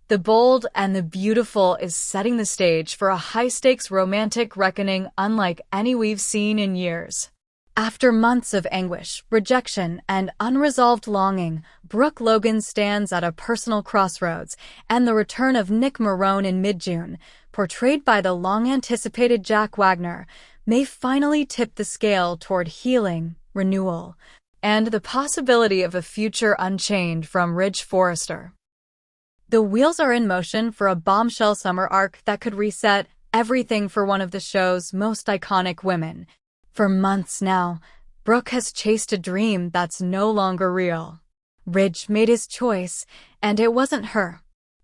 The Bold and the Beautiful is setting the stage for a high-stakes romantic reckoning unlike any we've seen in years. After months of anguish, rejection, and unresolved longing, Brooke Logan stands at a personal crossroads, and the return of Nick Marone in mid-June, portrayed by the long-anticipated Jack Wagner, may finally tip the scale toward healing, renewal, and the possibility of a future unchained from Ridge Forrester. The wheels are in motion for a bombshell summer arc that could reset everything for one of the show's most iconic women. For months now, Brooke has chased a dream that's no longer real. Ridge made his choice, and it wasn't her.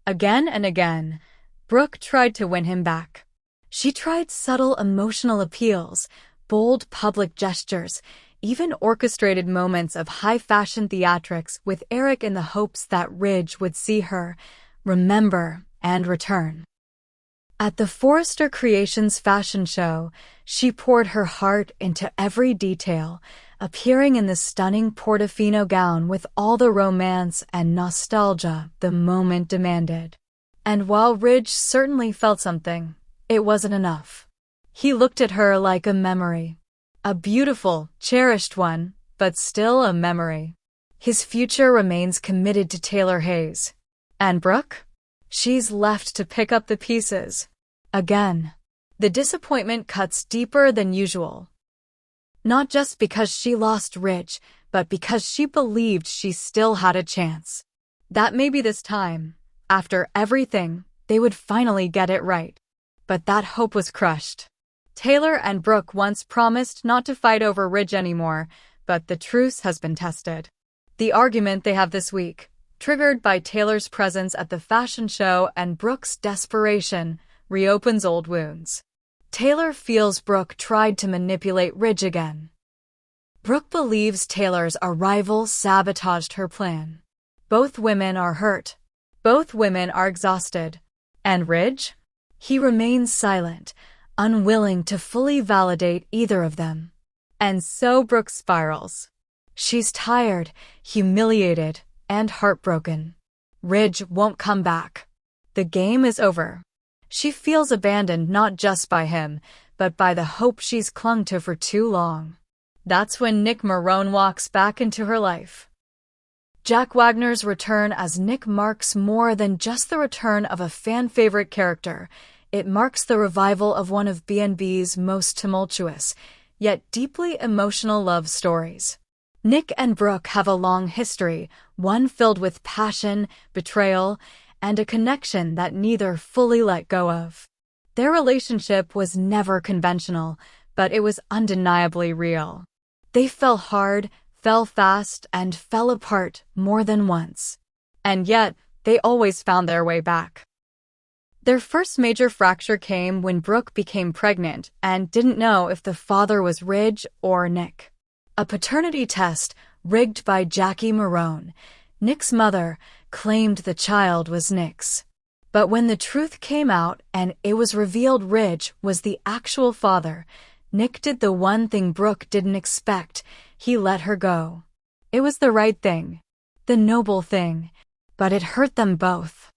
Again and again, Brooke tried to win him back. She tried subtle emotional appeals, bold public gestures, even orchestrated moments of high-fashion theatrics with Eric in the hopes that Ridge would see her, remember, and return. At the Forrester Creations fashion show, she poured her heart into every detail, appearing in the stunning Portofino gown with all the romance and nostalgia the moment demanded. And while Ridge certainly felt something, it wasn't enough. He looked at her like a memory. A beautiful, cherished one, but still a memory. His future remains committed to Taylor Hayes. And Brooke? She's left to pick up the pieces. Again. The disappointment cuts deeper than usual. Not just because she lost Ridge, but because she believed she still had a chance. That maybe this time, after everything, they would finally get it right. But that hope was crushed. Taylor and Brooke once promised not to fight over Ridge anymore, but the truce has been tested. The argument they have this week, triggered by Taylor's presence at the fashion show and Brooke's desperation, reopens old wounds. Taylor feels Brooke tried to manipulate Ridge again. Brooke believes Taylor's arrival sabotaged her plan. Both women are hurt. Both women are exhausted. And Ridge? He remains silent, unwilling to fully validate either of them. And so Brooke spirals. She's tired, humiliated, and heartbroken. Ridge won't come back. The game is over. She feels abandoned not just by him, but by the hope she's clung to for too long. That's when Nick Marone walks back into her life. Jack Wagner's return as Nick marks more than just the return of a fan-favorite character. It marks the revival of one of B&B's most tumultuous, yet deeply emotional love stories. Nick and Brooke have a long history, one filled with passion, betrayal, and a connection that neither fully let go of. Their relationship was never conventional, but it was undeniably real. They fell hard, fell fast, and fell apart more than once. And yet, they always found their way back. Their first major fracture came when Brooke became pregnant and didn't know if the father was Ridge or Nick. A paternity test, rigged by Jackie Marone, Nick's mother, claimed the child was Nick's. But when the truth came out and it was revealed Ridge was the actual father, Nick did the one thing Brooke didn't expect. He let her go. It was the right thing, the noble thing, but it hurt them both.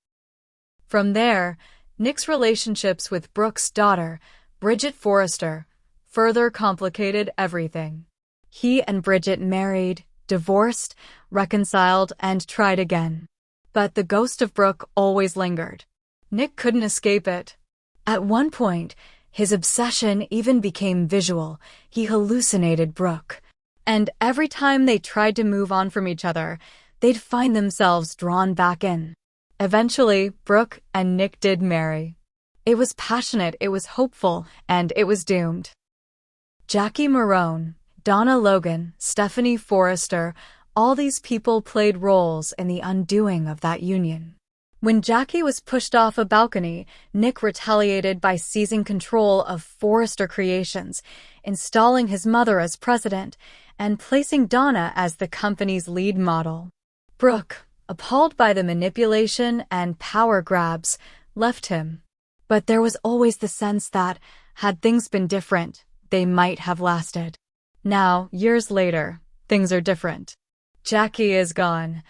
From there, Nick's relationships with Brooke's daughter, Bridget Forrester, further complicated everything. He and Bridget married, divorced, reconciled, and tried again. But the ghost of Brooke always lingered. Nick couldn't escape it. At one point, his obsession even became visual. He hallucinated Brooke. And every time they tried to move on from each other, they'd find themselves drawn back in. Eventually, Brooke and Nick did marry. It was passionate, it was hopeful, and it was doomed. Jackie Marone, Donna Logan, Stephanie Forrester, all these people played roles in the undoing of that union. When Jackie was pushed off a balcony, Nick retaliated by seizing control of Forrester Creations, installing his mother as president, and placing Donna as the company's lead model. Brooke, appalled by the manipulation and power grabs, left him. But there was always the sense that, had things been different, they might have lasted. Now, years later, things are different. Jackie is gone.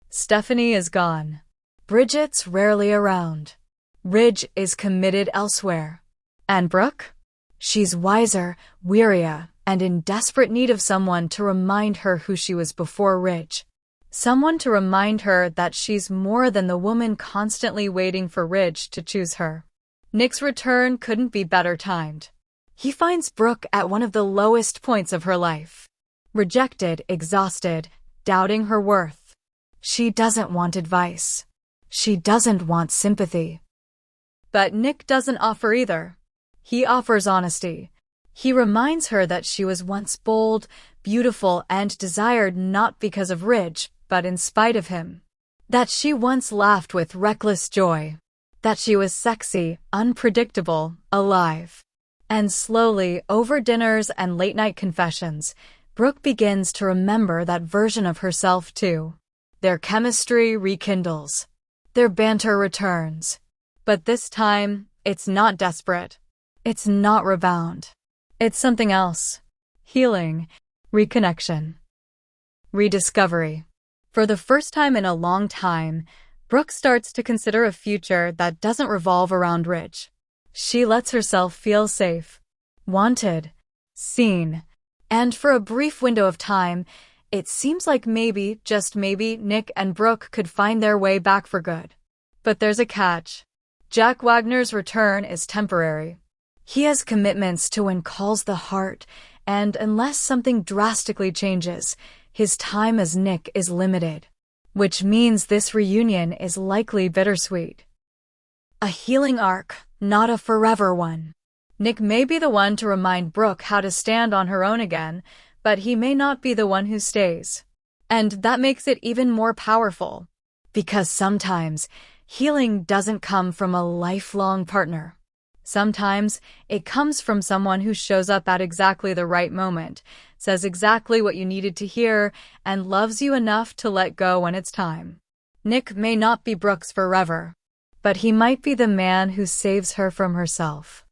Stephanie is gone. Bridget's rarely around. Ridge is committed elsewhere. And Brooke? She's wiser, wearier, and in desperate need of someone to remind her who she was before Ridge. Someone to remind her that she's more than the woman constantly waiting for Ridge to choose her. Nick's return couldn't be better timed. He finds Brooke at one of the lowest points of her life. Rejected, exhausted, doubting her worth. She doesn't want advice. She doesn't want sympathy. But Nick doesn't offer either. He offers honesty. He reminds her that she was once bold, beautiful, and desired not because of Ridge, but in spite of him. That she once laughed with reckless joy. That she was sexy, unpredictable, alive. And slowly, over dinners and late-night confessions, Brooke begins to remember that version of herself too. Their chemistry rekindles. Their banter returns. But this time, it's not desperate. It's not rebound. It's something else. Healing. Reconnection. Rediscovery. For the first time in a long time, Brooke starts to consider a future that doesn't revolve around Ridge. She lets herself feel safe, wanted, seen, and for a brief window of time, it seems like maybe, just maybe, Nick and Brooke could find their way back for good. But there's a catch. Jack Wagner's return is temporary. He has commitments to when calls the heart, and unless something drastically changes, his time as Nick is limited. Which means this reunion is likely bittersweet. A healing arc, not a forever one. Nick may be the one to remind Brooke how to stand on her own again, but he may not be the one who stays. And that makes it even more powerful. Because sometimes, healing doesn't come from a lifelong partner. Sometimes, it comes from someone who shows up at exactly the right moment, says exactly what you needed to hear, and loves you enough to let go when it's time. Nick may not be Brooke's forever, but he might be the man who saves her from herself.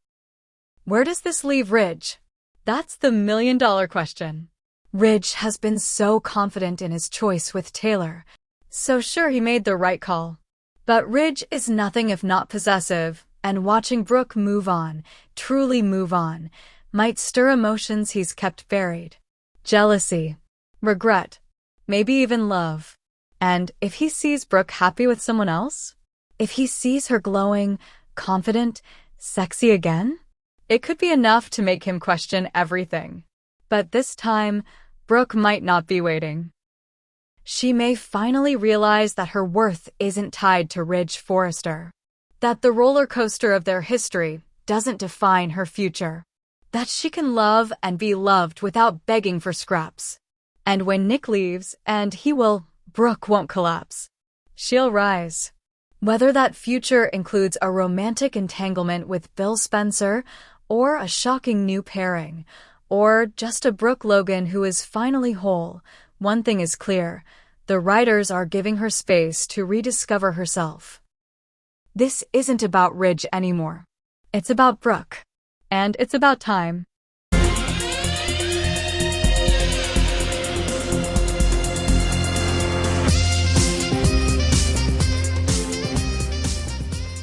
Where does this leave Ridge? That's the million-dollar question. Ridge has been so confident in his choice with Taylor, so sure he made the right call. But Ridge is nothing if not possessive, and watching Brooke move on, truly move on, might stir emotions he's kept buried. Jealousy, regret, maybe even love. And if he sees Brooke happy with someone else? If he sees her glowing, confident, sexy again? It could be enough to make him question everything. But this time, Brooke might not be waiting. She may finally realize that her worth isn't tied to Ridge Forrester. That the roller coaster of their history doesn't define her future. That she can love and be loved without begging for scraps. And when Nick leaves, and he will, Brooke won't collapse. She'll rise. Whether that future includes a romantic entanglement with Bill Spencer, or a shocking new pairing, or just a Brooke Logan who is finally whole, one thing is clear: the writers are giving her space to rediscover herself. This isn't about Ridge anymore. It's about Brooke. And it's about time.